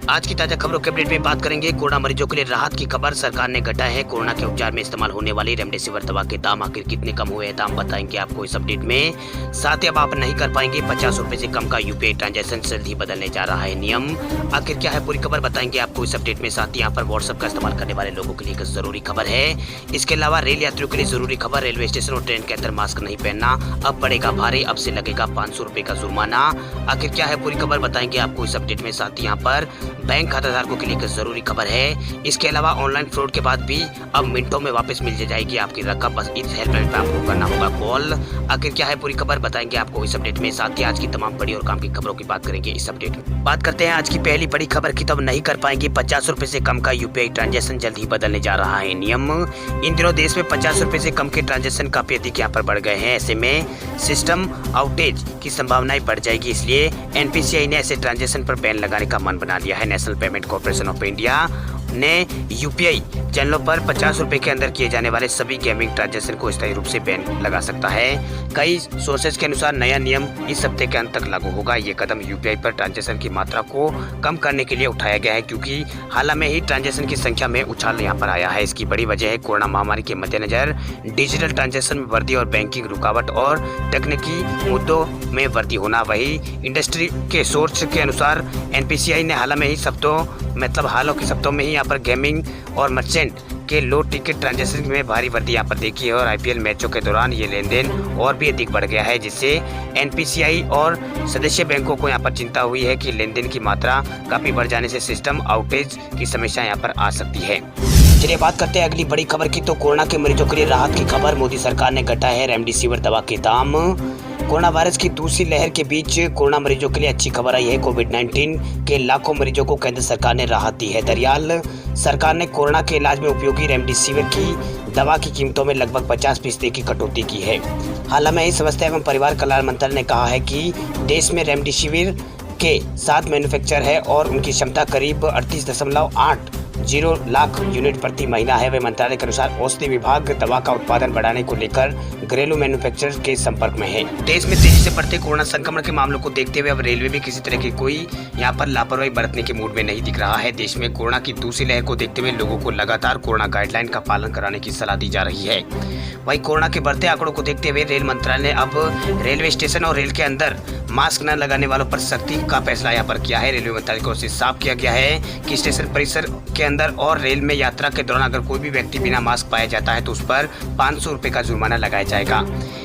आज की ताजा खबरों के अपडेट में बात करेंगे कोरोना मरीजों के लिए राहत की खबर। सरकार ने घटाए हैं कोरोना के उपचार में इस्तेमाल होने वाली रेमडेसिविर दवा के दाम। आखिर कितने कम हुए हैं दाम बताएंगे आपको इस अपडेट में। साथ ही अब आप नहीं कर पाएंगे 50 रुपए से कम का यूपीआई ट्रांजैक्शन जल्द ही बदलने जा रहा है नियम। आखिर क्या है पूरी खबर बताएंगे आपको इस अपडेट में। साथ ही यहाँ पर व्हाट्सएप का इस्तेमाल करने वाले लोगों के लिए एक जरूरी खबर है। इसके अलावा रेल यात्रियों के लिए जरूरी खबर। रेलवे स्टेशन और ट्रेन के अंदर मास्क नहीं पहनना अब पड़ेगा भारी, अब से लगेगा 500 रुपए का जुर्माना। आखिर क्या है पूरी खबर बताएंगे आपको इस अपडेट में। साथ ही यहाँ पर बैंक खाता धारकों के लिए एक जरूरी खबर है। इसके अलावा ऑनलाइन फ्रॉड के बाद भी अब मिनटों में वापस मिल जाएगी आपकी रकम, बस इस हेल्पलाइन पे आपको करना होगा कॉल। आखिर क्या है पूरी खबर बताएंगे आपको इस अपडेट में। साथ ही आज की तमाम बड़ी और काम की खबरों की बात करेंगे इस अपडेट में। बात करते हैं आज की पहली बड़ी खबर की। तब नहीं कर पाएंगे 50 रुपए से कम का यूपीआई ट्रांजैक्शन जल्द ही बदलने जा रहा है नियम। इन दिनों देश में 50 रुपए से कम के ट्रांजैक्शन काफी अधिक यहाँ पर बढ़ गए हैं। ऐसे में सिस्टम आउटेज की संभावनाएं बढ़ जाएगी, इसलिए एनपीसीआई ने ऐसे ट्रांजैक्शन पर बैन लगाने का मन बना लिया है। National payment corporation of India ने यूपीआई चैनलों पर 50 रुपए के अंदर किए जाने वाले सभी गेमिंग ट्रांजैक्शन को स्थायी रूप से बैन लगा सकता है। कई सोर्सेज के अनुसार नया नियम इस हफ्ते के अंत तक लागू होगा। ये कदम यूपीआई पर ट्रांजैक्शन की मात्रा को कम करने के लिए उठाया गया है, क्योंकि हाल में ही ट्रांजैक्शन की संख्या में उछाल यहाँ पर आया है। इसकी बड़ी वजह है कोरोना महामारी के मद्देनजर डिजिटल ट्रांजैक्शन में वृद्धि और बैंकिंग रुकावट और तकनीकी मुद्दों में वृद्धि होना। वही इंडस्ट्री के सोर्स के अनुसार एनपीसीआई ने हालों के सप्ताहों में ही यहाँ पर गेमिंग और मर्चेंट के लो टिकट ट्रांजैक्शन में भारी वृद्धि यहाँ पर देखी है और आईपीएल मैचों के दौरान ये लेन देन और भी अधिक बढ़ गया है, जिससे एनपीसीआई और सदस्य बैंकों को यहाँ पर चिंता हुई है कि लेन देन की मात्रा काफी बढ़ जाने से सिस्टम आउटेज की समस्या यहाँ पर आ सकती है। चलिए बात करते हैं अगली बड़ी खबर की। तो कोरोना के मरीजों के लिए राहत की खबर। मोदी सरकार ने घटाया है रेमडेसिविर दवा के दाम। कोरोना वायरस की दूसरी लहर के बीच कोरोना मरीजों के लिए अच्छी खबर आई है। कोविड-19 के लाखों मरीजों को केंद्र सरकार ने राहत दी है। दरअसल सरकार ने कोरोना के इलाज में उपयोगी रेमडेसिविर की दवा की कीमतों में लगभग 50% की कटौती की है। हाल में ही स्वास्थ्य एवं परिवार कल्याण मंत्रालय ने कहा है कि देश में रेमडेसिविर के 7 मैन्युफैक्चरर है और उनकी क्षमता करीब 38.80 लाख यूनिट प्रति महीना है। वे मंत्रालय के अनुसार औषधि विभाग दवा का उत्पादन बढ़ाने को लेकर घरेलू मैन्युफैक्चरर्स के संपर्क में है। देश में तेजी से बढ़ते कोरोना संक्रमण के मामलों को देखते हुए अब रेलवे भी किसी तरह की कोई यहाँ पर लापरवाही बरतने के मूड में नहीं दिख रहा है। देश में कोरोना की दूसरी लहर को देखते हुए लोगों को लगातार कोरोना गाइडलाइन का पालन कराने की सलाह दी जा रही है। वहीं कोरोना के बढ़ते आंकड़ों को देखते हुए रेल मंत्रालय ने अब रेलवे स्टेशन और रेल के अंदर मास्क न लगाने वालों पर सख्ती का फैसला यहाँ पर किया है। रेलवे मंत्रालय को साफ किया गया है कि स्टेशन परिसर के अंदर और रेल में यात्रा के दौरान अगर कोई भी व्यक्ति बिना मास्क पाया जाता है तो उस पर 500 रुपए का जुर्माना लगाया जाएगा।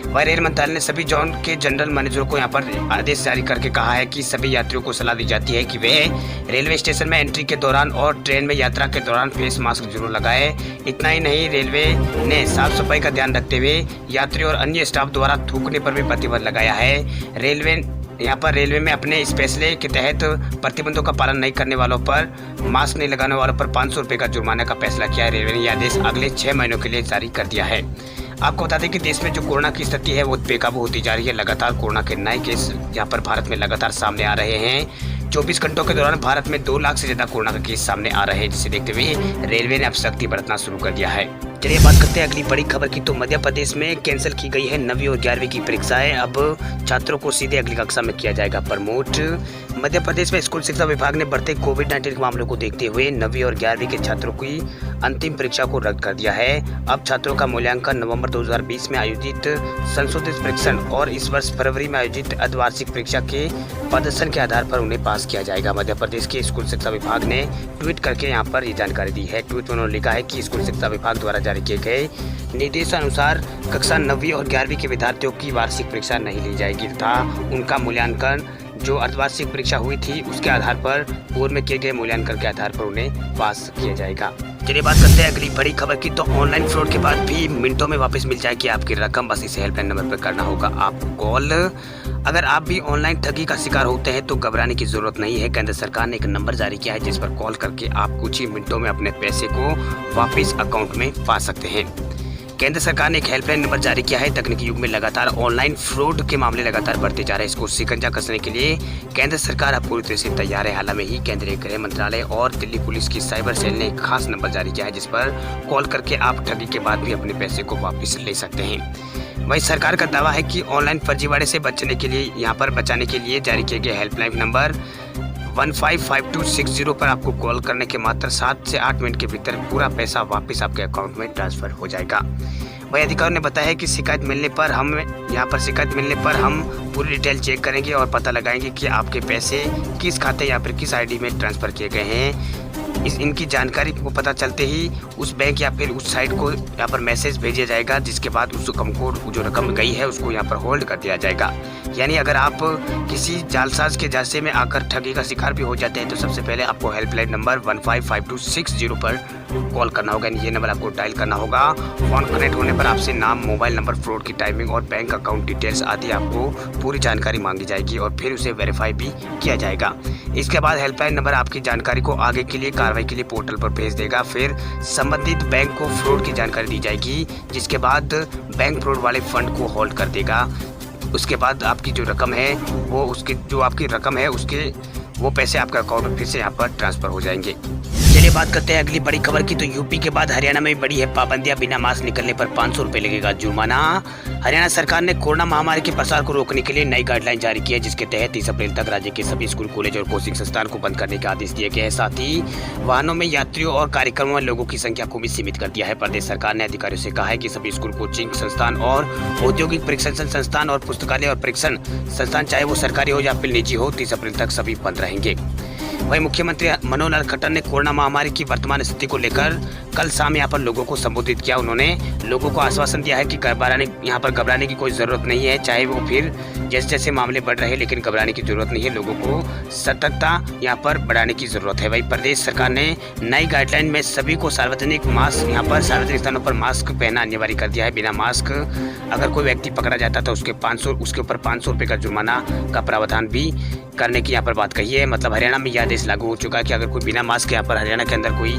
वह रेल मंत्रालय ने सभी जोन के जनरल मैनेजरों को यहाँ पर आदेश जारी करके कहा है कि सभी यात्रियों को सलाह दी जाती है कि वे रेलवे स्टेशन में एंट्री के दौरान और ट्रेन में यात्रा के दौरान फेस मास्क जरूर लगाए। इतना ही नहीं, रेलवे ने साफ सफाई का ध्यान रखते हुए यात्रियों और अन्य स्टाफ द्वारा थूकने पर भी प्रतिबंध लगाया है। रेलवे में अपने इस फैसले के तहत प्रतिबंधों का पालन नहीं करने वालों पर, मास्क नहीं लगाने वालों पर 500 रुपए का जुर्माना का फैसला किया है। रेलवे ने यह आदेश अगले 6 महीनों के लिए जारी कर दिया है। आपको बता दें कि देश में जो कोरोना की स्थिति है वो बेकाबू होती जा रही है। लगातार कोरोना के नए केस यहाँ पर भारत में लगातार सामने आ रहे हैं। 24 घंटों के दौरान भारत में 2 लाख से ज्यादा कोरोना के केस सामने आ रहे हैं, जिसे देखते हुए रेलवे ने अब सख्ती बरतना शुरू कर दिया है। चलिए बात करते हैं अगली बड़ी खबर की। तो मध्य प्रदेश में कैंसिल की गई है 9वीं और 11वीं की परीक्षाएं। अब छात्रों को सीधे अगली कक्षा में किया जाएगा प्रमोट। मध्य प्रदेश में स्कूल शिक्षा विभाग ने बढ़ते कोविड-19 के मामलों को देखते हुए 9वीं और 11वीं के छात्रों की अंतिम परीक्षा को रद्द कर दिया है। अब छात्रों का मूल्यांकन नवंबर 2020 में आयोजित संशोधित परीक्षण और इस वर्ष फरवरी में आयोजित अर्धवार्षिक परीक्षा के प्रदर्शन के आधार पर उन्हें पास किया जाएगा। मध्य प्रदेश के स्कूल शिक्षा विभाग ने ट्वीट करके यहाँ पर ये जानकारी दी है। ट्वीट में उन्होंने लिखा है कि स्कूल शिक्षा विभाग द्वारा जारी किए गए निर्देशानुसार कक्षा 9वीं और 11वीं के विद्यार्थियों की वार्षिक परीक्षा नहीं ली जाएगी तथा उनका मूल्यांकन जो अर्धवार्षिक परीक्षा हुई थी उसके आधार पर पूर्व में किए गए मूल्यांकन के आधार पर उन्हें पास किया जाएगा। चलिए बात करते हैं अगली बड़ी खबर की। तो ऑनलाइन फ्रॉड के बाद भी मिनटों में वापस मिल जाएगी आपकी रकम, बस इसे हेल्पलाइन नंबर पर करना होगा आपको कॉल। अगर आप भी ऑनलाइन ठगी का शिकार होते हैं तो घबराने की जरूरत नहीं है। केंद्र सरकार ने एक नंबर जारी किया है जिस पर कॉल करके आप कुछ ही मिनटों में अपने पैसे को वापस अकाउंट में पा सकते हैं। केंद्र सरकार ने एक हेल्पलाइन नंबर जारी किया है। तकनीकी युग में लगातार ऑनलाइन फ्रॉड के मामले लगातार बढ़ते जा रहे हैं। इसको शिकंजा कसने के लिए केंद्र सरकार अब पूरी तरह से तैयार है। हाल में ही केंद्रीय गृह मंत्रालय और दिल्ली पुलिस की साइबर सेल ने एक खास नंबर जारी किया है जिस पर कॉल करके आप ठगी के बाद भी अपने पैसे को वापस ले सकते हैं। वहीं सरकार का दावा है कि ऑनलाइन फर्जीवाड़े से बचाने के लिए जारी किए गए हेल्पलाइन नंबर 155260 पर आपको कॉल करने के मात्र 7 से 8 मिनट के भीतर पूरा पैसा वापस आपके अकाउंट में ट्रांसफर हो जाएगा। वही अधिकारी ने बताया कि शिकायत मिलने पर हम पूरी डिटेल चेक करेंगे और पता लगाएंगे कि आपके पैसे किस खाते या फिर किस आईडी में ट्रांसफ़र किए गए हैं। इनकी जानकारी को पता चलते ही उस बैंक या फिर उस साइट को यहाँ पर मैसेज भेजा जाएगा, जिसके बाद उस रकम को जो रकम गई है उसको यहाँ पर होल्ड कर दिया जाएगा। यानी अगर आप किसी जालसाज के जासे में आकर ठगी का शिकार भी हो जाते हैं तो सबसे पहले आपको हेल्पलाइन नंबर 155260 पर कॉल करना होगा। ये नंबर आपको डायल करना होगा। फ़ोन कनेक्ट होने पर आपसे नाम, मोबाइल नंबर, फ्रॉड की टाइमिंग और बैंक अकाउंट डिटेल्स आदि आपको पूरी जानकारी मांगी जाएगी और फिर उसे वेरीफाई भी किया जाएगा। इसके बाद हेल्पलाइन नंबर आपकी जानकारी को आगे के लिए कार्रवाई के लिए पोर्टल पर भेज देगा। फिर संबंधित बैंक को फ्रॉड की जानकारी दी जाएगी, जिसके बाद बैंक फ्रॉड वाले फंड को होल्ड कर देगा। उसके बाद आपकी जो रकम है वो पैसे आपके अकाउंट में फिर से यहाँ पर ट्रांसफर हो जाएंगे। चलिए बात करते हैं अगली बड़ी खबर की। तो यूपी के बाद हरियाणा में बड़ी है पाबंदियां, बिना मास्क निकलने पर 500 रुपये लगेगा जुर्माना। हरियाणा सरकार ने कोरोना महामारी के प्रसार को रोकने के लिए नई गाइडलाइन जारी की है, जिसके तहत 30 अप्रैल तक राज्य के सभी स्कूल, कॉलेज और कोचिंग संस्थान को बंद करने के आदेश दिए गए हैं। साथ ही वाहनों में यात्रियों और कार्यक्रमों में लोगों की संख्या को भी सीमित कर दिया है। प्रदेश सरकार ने अधिकारियों से कहा है कि सभी स्कूल, कोचिंग संस्थान और औद्योगिक प्रशिक्षण संस्थान और पुस्तकालय और परीक्षण संस्थान, चाहे वो सरकारी हो या फिर निजी हो, 30 अप्रैल तक सभी बंद रहेंगे। वहीं मुख्यमंत्री मनोहर लाल खट्टर ने कोरोना महामारी की वर्तमान स्थिति को लेकर कल शाम यहाँ पर लोगों को संबोधित किया। उन्होंने लोगों को आश्वासन दिया है कि घबराने की कोई ज़रूरत नहीं है, चाहे वो फिर जैसे जैसे मामले बढ़ रहे हैं, लेकिन घबराने की जरूरत नहीं है। लोगों को सतर्कता यहाँ पर बढ़ाने की जरूरत है। वही प्रदेश सरकार ने नई गाइडलाइन में सभी को सार्वजनिक स्थानों पर मास्क पहनना अनिवार्य कर दिया है। बिना मास्क अगर कोई व्यक्ति पकड़ा जाता है तो उसके ऊपर 500 रुपये का जुर्माना का प्रावधान भी करने की यहाँ पर बात कही है। मतलब हरियाणा में यह आदेश लागू हो चुका है कि अगर कोई बिना मास्क यहाँ पर हरियाणा के अंदर कोई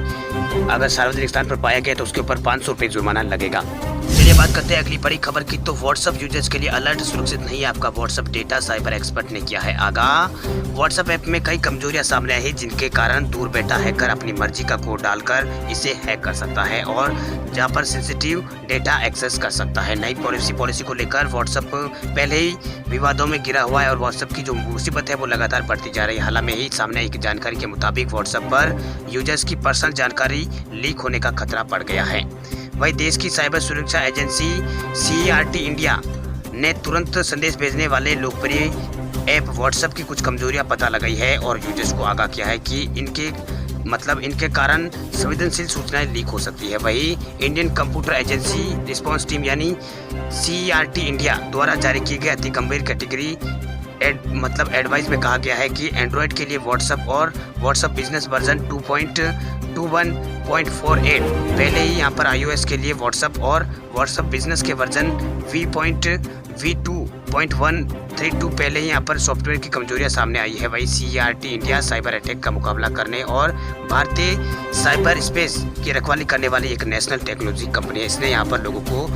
अगर सार्वजनिक स्थान पर पाया गया तो उसके ऊपर 500 रुपये जुर्माना लगेगा। चलिए बात करते हैं अगली बड़ी खबर की। तो व्हाट्सएप यूजर्स के लिए अलर्ट, सुरक्षित नहीं है आपका व्हाट्सएप डेटा, साइबर एक्सपर्ट ने किया है आगाह। व्हाट्सएप ऐप में कई कमजोरियां सामने आई है, जिनके कारण दूर बैठा हैकर अपनी मर्जी का कोड डालकर इसे हैक कर सकता है और जहां पर सेंसिटिव डेटा एक्सेस कर सकता है। नई पॉलिसी को लेकर व्हाट्सएप पहले ही विवादों में घिरा हुआ है और व्हाट्सएप की जो मुसीबत है वो लगातार बढ़ती जा रही है। हाल में ही सामने आई जानकारी के मुताबिक व्हाट्सएप पर यूजर्स की पर्सनल जानकारी लीक होने का खतरा बढ़ गया है। वही देश की साइबर सुरक्षा एजेंसी CERT इंडिया ने तुरंत संदेश भेजने वाले लोकप्रिय ऐप व्हाट्सएप की कुछ कमजोरियां पता लगाई है और यूजर्स को आगाह किया है कि इनके कारण संवेदनशील सूचनाएं लीक हो सकती है। वही Indian computer agency response team यानी CERT इंडिया द्वारा जारी की गई अति गंभीर कैटेगरी एडवाइस में कहा गया है कि एंड्रॉयड के लिए व्हाट्सएप और व्हाट्सएप बिजनेस वर्जन 2.21.48 पहले ही यहाँ पर iOS के लिए व्हाट्सएप और व्हाट्सएप बिजनेस के वर्जन V.2.132 पहले ही यहाँ पर सॉफ्टवेयर की कमजोरियां सामने आई है। वही CERT इंडिया साइबर अटैक का मुकाबला करने और भारतीय साइबर स्पेस की रखवाली करने वाली एक नेशनल टेक्नोलॉजी कंपनी है। इसने यहाँ पर लोगों को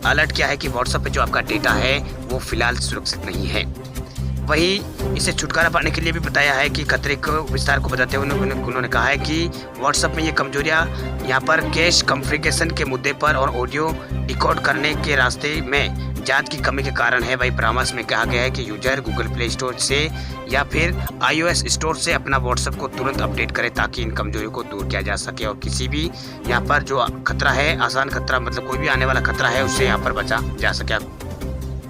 अलर्ट किया है कि व्हाट्सएप पे जो आपका डेटा है वो फिलहाल सुरक्षित नहीं है। वही इसे छुटकारा पाने के लिए भी बताया है कि खतरे को विस्तार को बताते हुए उन्होंने कहा है कि व्हाट्सएप में ये कमजोरियां यहाँ पर कैश कॉन्फ़िगरेशन के मुद्दे पर और ऑडियो डिकोड करने के रास्ते में जांच की कमी के कारण है। वही परामर्श में कहा गया है कि यूजर गूगल प्ले स्टोर से या फिर iOS स्टोर से अपना व्हाट्सएप को तुरंत अपडेट करे ताकि इन कमजोरियों को दूर किया जा सके और किसी भी यहाँ पर जो खतरा है, आसान खतरा मतलब कोई भी आने वाला खतरा है, उससे यहाँ पर बचा जा सके।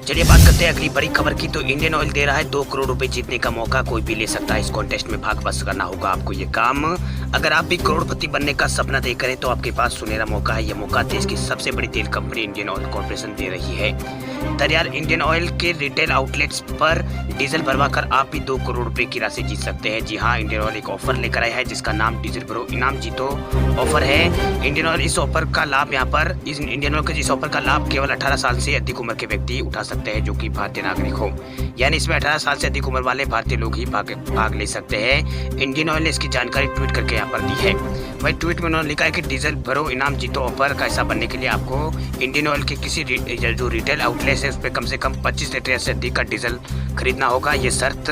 चलिए बात करते हैं अगली बड़ी खबर की। तो इंडियन ऑयल दे रहा है 2 करोड़ रुपए जीतने का मौका, कोई भी ले सकता है। इस कॉन्टेस्ट में भाग बस करना होगा आपको ये काम। अगर आप भी करोड़पति बनने का सपना देख रहे हैं तो आपके पास सुनहरा मौका है। यह मौका देश की सबसे बड़ी तेल कंपनी इंडियन ऑयल कॉर्पोरेशन दे रही है। दरअसल इंडियन ऑयल के रिटेल आउटलेट्स पर डीजल भरवा कर आप भी 2 करोड़ रुपए की राशि जीत सकते हैं। जी हाँ, इंडियन ऑयल एक ऑफर लेकर आया है जिसका नाम डीजल भरो इनाम जीतो ऑफर है। इंडियन ऑयल इस ऑफर का लाभ केवल 18 साल से अधिक उम्र के व्यक्ति उठा सकते हैं जो कि भारतीय नागरिक हो। यानी इसमें 18 साल से अधिक उम्र वाले भारतीय लोग ही भाग ले सकते हैं। इंडियन ऑयल ने इसकी जानकारी ट्वीट करके यहाँ पर दी है। वही ट्वीट में उन्होंने लिखा है कि डीजल भरो इनाम जीतो ऑफर का हिस्सा बनने के लिए आपको इंडियन ऑयल के किसी जो रिटेल आउटलेट है उस पर कम से कम 25 लीटर से अधिक का डीजल खरीदना होगा। ये शर्त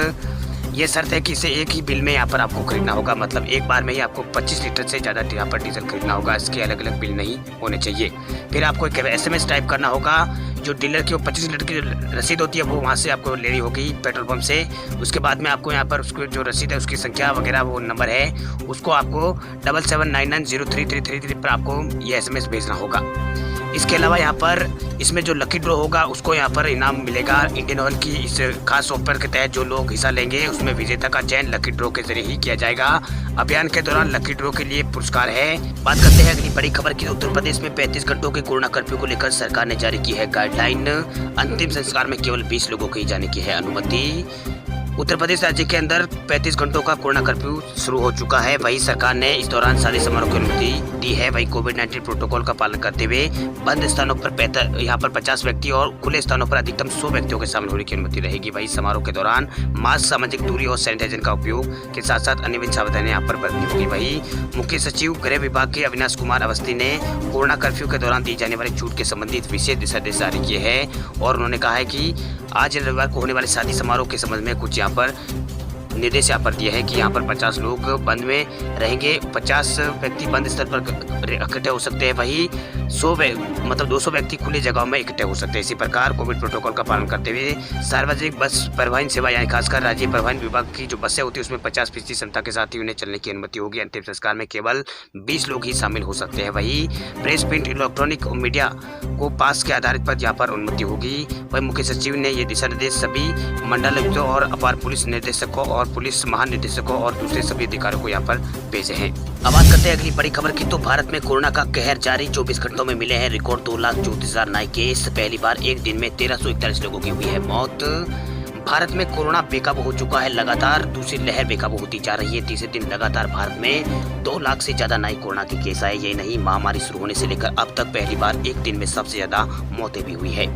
ये शर्त है कि इसे एक ही बिल में यहाँ पर आपको खरीदना होगा, मतलब एक बार में ही आपको 25 लीटर से ज़्यादा यहाँ पर डीजल खरीदना होगा। इसके अलग अलग बिल नहीं होने चाहिए। फिर आपको एक SMS टाइप करना होगा। जो डीलर की 25 लीटर की रसीद होती है वो वहाँ से आपको लेनी होगी पेट्रोल पंप से। उसके बाद में आपको यहाँ पर उसको जो रसीद है उसकी संख्या वगैरह वो नंबर है उसको आपको 7799033333 पर आपको ये SMS भेजना होगा। इसके अलावा यहाँ पर इसमें जो लकी ड्रॉ होगा उसको यहाँ पर इनाम मिलेगा। इंडियन ऑयल की इस खास ऑफर के तहत जो लोग हिस्सा लेंगे उसमें विजेता का चयन लकी ड्रॉ के जरिए ही किया जाएगा। अभियान के दौरान लकी ड्रॉ के लिए पुरस्कार है। बात करते हैं अगली बड़ी खबर की। उत्तर प्रदेश में 35 घंटों के कोरोना कर्फ्यू को लेकर सरकार ने जारी की है गाइडलाइन। अंतिम संस्कार में केवल 20 लोगों को ही जाने की है अनुमति। उत्तर प्रदेश राज्य के अंदर 35 घंटों का कोरोना कर्फ्यू शुरू हो चुका है। वही सरकार ने इस दौरान शादी समारोह की अनुमति दी है। वही कोविड-19 प्रोटोकॉल का पालन करते हुए बंद स्थानों पर यहाँ पर 50 व्यक्ति और खुले स्थानों पर अधिकतम 100 व्यक्तियों के शामिल होने की अनुमति रहेगी। वही समारोह के दौरान मास्क, सामाजिक दूरी और सैनिटाइजर का उपयोग के साथ साथ अन्य सावधानियां यहाँ पर बरतनी होगी। वही मुख्य सचिव गृह विभाग के अविनाश कुमार अवस्थी ने कोरोना कर्फ्यू के दौरान दी जाने वाली छूट के संबंधित विशेष दिशा निर्देश जारी किए हैं और उन्होंने कहा है कि आज रविवार को होने वाले शादी समारोह के संबंध में कुछ यहाँ पर निर्देश यहाँ पर दिए हैं कि यहाँ पर 50 लोग बंद में रहेंगे, 50 व्यक्ति बंद स्थल पर इकट्ठे हो सकते हैं। वही 200 व्यक्ति खुली जगहों में इकट्ठे हो सकते हैं। इसी प्रकार कोविड प्रोटोकॉल का पालन करते हुए सार्वजनिक बस परिवहन सेवा यानी खासकर राज्य परिवहन विभाग की जो बसें होती है उसमें 50% क्षमता के साथ ही उन्हें चलने की अनुमति होगी। अंतिम संस्कार में केवल 20 लोग ही शामिल हो सकते हैं। वही प्रेस, प्रिंट, इलेक्ट्रॉनिक और मीडिया को पास के आधारित पर यहाँ पर अनुमति होगी। वही मुख्य सचिव ने ये दिशा निर्देश सभी मंडलायुक्तों और अपर पुलिस निर्देशकों और पुलिस महानिदेशकों और दूसरे सभी अधिकारियों को यहाँ पर भेजे हैं। अब बात करते हैं अगली बड़ी खबर की। तो भारत में कोरोना का कहर जारी। 24 घंटों में मिले हैं रिकॉर्ड 2,34,000 नए केस। पहली बार एक दिन में 1341 लोगों की हुई है मौत। भारत में कोरोना बेकाबू हो चुका है। लगातार दूसरी लहर बेकाबू होती जा रही है। तीसरे दिन लगातार भारत में 2 लाख से ज्यादा नए कोरोना के केस आए। यही नहीं, महामारी शुरू होने से लेकर अब तक पहली बार एक दिन में सबसे ज्यादा मौतें भी हुई है।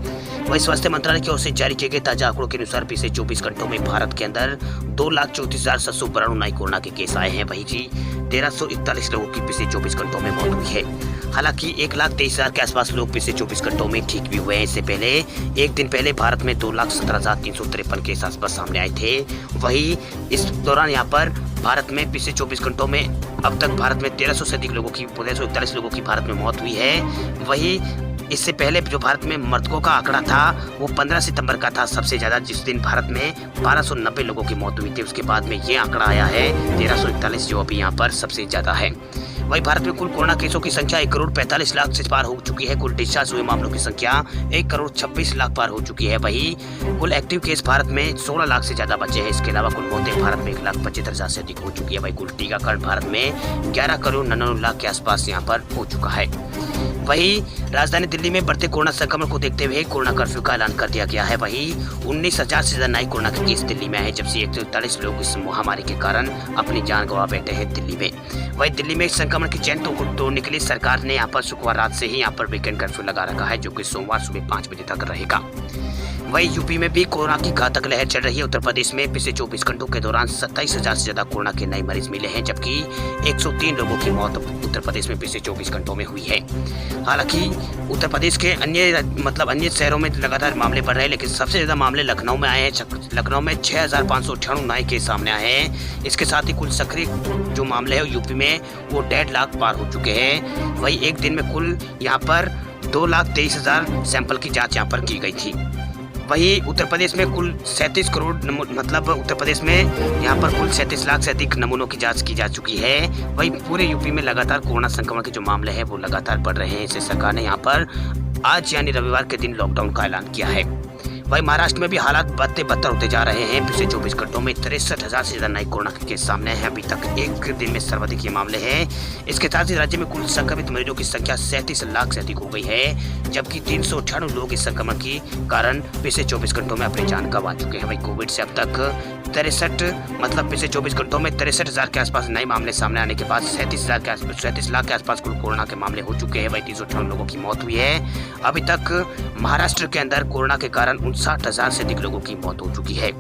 वही स्वास्थ्य मंत्रालय की ओर से जारी किए गए ताजा आंकड़ों के अनुसार पिछले 24 घंटों में भारत के अंदर 2,34,792 नए कोरोना के केस आए हैं। वही 1341 लोगों की पिछले 24 घंटों में मौत हुई है। हालांकि 1,23,000 के आसपास लोग पिछले 24 घंटों में ठीक भी हुए हैं। इससे पहले एक दिन पहले भारत में 2,17,353 केस आसपास सामने आए थे। वही इस दौरान यहाँ पर भारत में पिछले 24 घंटों में अब तक भारत में 1341 लोगों की भारत में मौत हुई है। वही इससे पहले जो भारत में मृतकों का आंकड़ा था वो 15 सितंबर का था सबसे ज्यादा, जिस दिन भारत में 1290 लोगों की मौत हुई थी। उसके बाद में ये आंकड़ा आया है 1341 जो अभी यहाँ पर सबसे ज्यादा है। वही भारत में कुल कोरोना केसों की संख्या 1,45,00,000 से पार हो चुकी है। कुल डिस्चार्ज हुए मामलों की संख्या 1,26,00,000 पार हो चुकी है। वही कुल एक्टिव केस भारत में 16 लाख से ज्यादा बचे हैं। इसके अलावा कुल मौतें भारत में 1,75,000 से अधिक हो चुकी है। वही कुल टीकाकरण भारत में 11,99,00,000 के आसपास यहाँ पर हो चुका है। वही राजधानी दिल्ली में बढ़ते कोरोना संक्रमण को देखते हुए कोरोना कर्फ्यू का ऐलान कर दिया गया है। वही 19,000 से ज्यादा नए कोरोना के केस दिल्ली में आए, जबकि 141 लोग इस महामारी के कारण अपनी जान गंवा बैठे हैं दिल्ली में। वही दिल्ली में संक्रमण की चेन को तोड़ने के लिए सरकार ने यहाँ पर शुक्रवार रात से ही यहाँ पर वीकेंड कर्फ्यू लगा रखा है, जो कि सोमवार सुबह 5 बजे तक रहेगा। वही यूपी में भी कोरोना की घातक लहर चल रही है। उत्तर प्रदेश में पिछले 24 घंटों के दौरान 27,000 से ज्यादा कोरोना के नए मरीज मिले हैं, जबकि 103 लोगों की मौत उत्तर प्रदेश में पिछले 24 घंटों में हुई है। हालांकि उत्तर प्रदेश के अन्य शहरों में लगातार मामले बढ़ रहे हैं, लेकिन सबसे ज्यादा मामले लखनऊ में आए हैं। लखनऊ में 6,598 नए केस सामने आए हैं। इसके साथ ही कुल सक्रिय जो मामले है यूपी में वो 1.5 लाख पार हो चुके हैं। वही एक दिन में कुल यहाँ पर 2,23,000 सैंपल की जाँच यहाँ पर की गई थी। वही उत्तर प्रदेश में कुल 37 करोड़ उत्तर प्रदेश में यहाँ पर कुल 37 लाख से अधिक नमूनों की जांच की जा चुकी है। वही पूरे यूपी में लगातार कोरोना संक्रमण के जो मामले हैं वो लगातार बढ़ रहे हैं। इससे सरकार ने यहाँ पर आज यानी रविवार के दिन लॉकडाउन का ऐलान किया है। वही महाराष्ट्र में भी हालात बदतर होते जा रहे हैं। पिछले 24 घंटों में 63,000 से ज्यादा नए कोरोना के केस सामने हैं। अभी तक एक दिन में सर्वाधिक ये मामले हैं। इसके साथ ही राज्य में कुल संक्रमित मरीजों की संख्या 37 लाख से अधिक हो गई है, जबकि 398 लोग इस संक्रमण के कारण पिछले 24 घंटों में अपनी जान गंवा चुके हैं। वही कोविड से अब तक 63 पिछले 24 घंटों में 63,000 के आसपास नए मामले सामने आने के बाद 37 लाख के आसपास कुल कोरोना के मामले हो चुके हैं। वही 398 लोगों की मौत हुई है। अभी तक महाराष्ट्र के अंदर कोरोना के कारण 59,000 से अधिक लोगों की मौत हो चुकी है।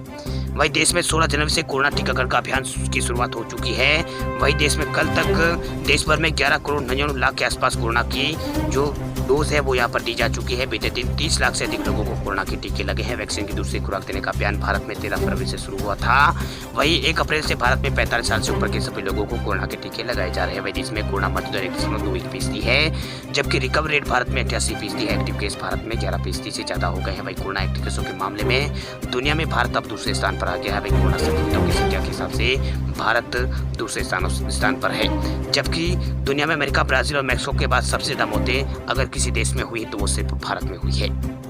वही देश में 16 जनवरी से कोरोना टीकाकरण का अभियान की शुरुआत हो चुकी है। वही देश में कल तक देश भर में 11,99,00,000 के आसपास कोरोना की जो डोज है वो यहाँ पर दी जा चुकी है। बीते दिन 30 लाख से अधिक लोगों को कोरोना के टीके लगे हैं। वैक्सीन की दूसरी खुराक देने का अभियान भारत में 13 फरवरी से शुरू हुआ था। वहीं 1 अप्रैल से भारत में 45 साल से ऊपर के सभी लोगों को कोरोना के टीके लगाए जा रहे हैं। वहीं जिसमें कोरोना मृत्यु दर 1.21% है, जबकि रिकवरी रेट भारत में 88% है। एक्टिव केस भारत में 11% से ज्यादा हो गए हैं। वहीं कोरोना एक्टिव केसों के मामले में दुनिया में भारत अब दूसरे स्थान पर आ गया है। वहीं कोरोना संक्रमितों की संख्या के हिसाब से भारत दूसरे स्थान पर है, जबकि दुनिया में अमेरिका, ब्राजील और मैक्सिको के बाद सबसे ज्यादा मौतें अगर किसी देश में हुई तो वो सिर्फ भारत में हुई है।